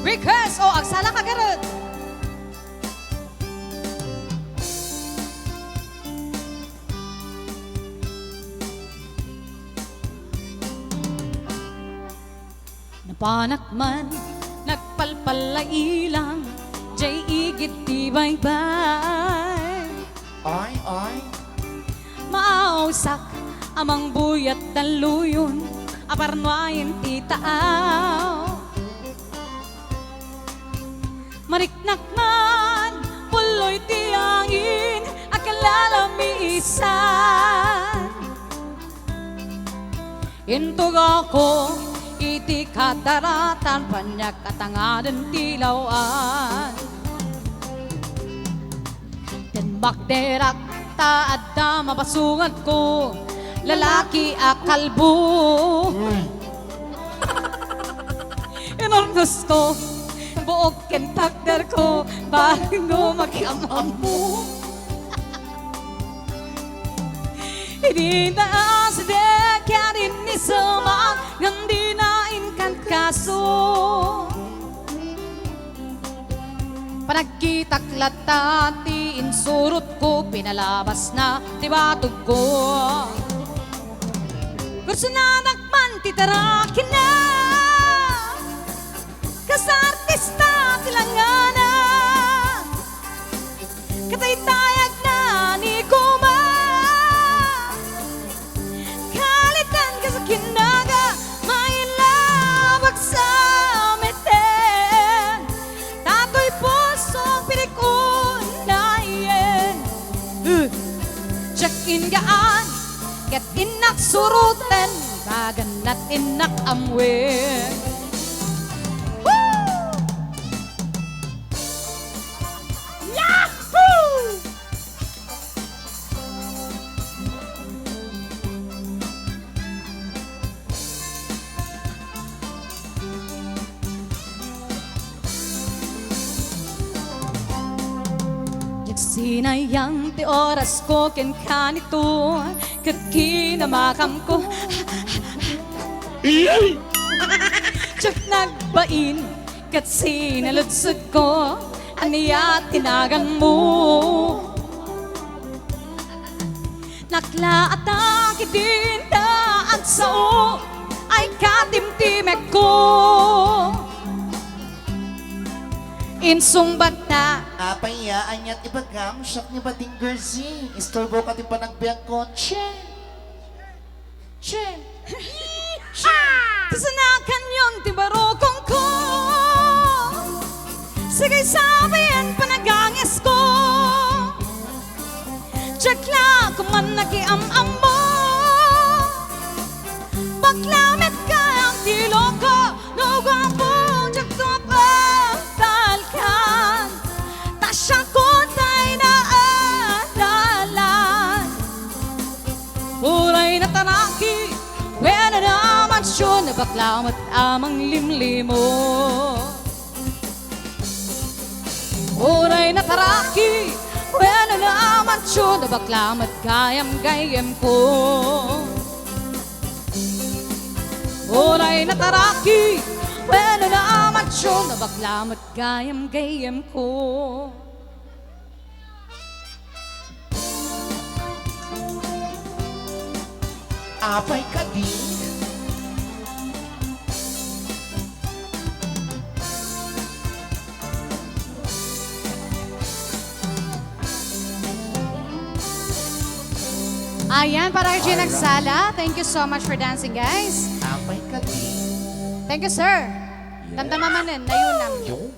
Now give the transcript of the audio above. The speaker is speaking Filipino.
Request o agsala ka garod. Napanakman, nagpalpala ilang, jay igit di baybay. Ay. Mausak, amang buyat dan luyon, aparnuayin titaaw. Mariknakman, puloy tiyangin, akalalamisan. Intog ako, iti kadaratan, panyak katangadan tilawan. Denbak derak, taada mapasungan ko, lalaki akalbo. Inornos ko, buog kentakder ko, bago mag-amam mo. Hindi na sa dekya rin ni Sama, ngandi na inkan kaso. Panagkitaklat ti insurot ko, pinalabas na tibatog ko. Kurso na nakman titarakin na, kasartista tilangana, kataytayag na ni Kuma, kalitan ka sa kinaga, may labag sa meten, tato'y pusong pinikunayin. Check-in gaan, ket inak suruten, baganat inak amwen. Sinayang ti oras ko ken kanito, ket kinamakam ko. Tsak nagbain, ket sinaludsod ko, aniya tinagan mo. Naklaata kitindaan sao, ay katimtimek ko. Insumbat na Apayaan niya't ibagam, siyak ni Bading Gersi. Istorbo ka din pa nagbiyak ko. Che! Kasanakan yung tibarokong ko, sige sabihin panaganges ko. Tsekla kuman nagiam-am mo, baklamit ka ang tilo ko, no guwapo, tsekto pa talkan, tasya ko ta'y naalalan. Uray na tanaki, wena naman siya, nabaklamat amang limlimo. Uray na taraki, wena naman siya, nabaklamat gayam-gayam ko. Uray na taraki, wena naman siya, nabaklamat gayam-gayam ko. Apay ka din. Ayan, para kay Gina Nagsala. Thank you so much for dancing, guys. Apay ka din. Thank you, sir. Damdamaman din, nayunam. Yung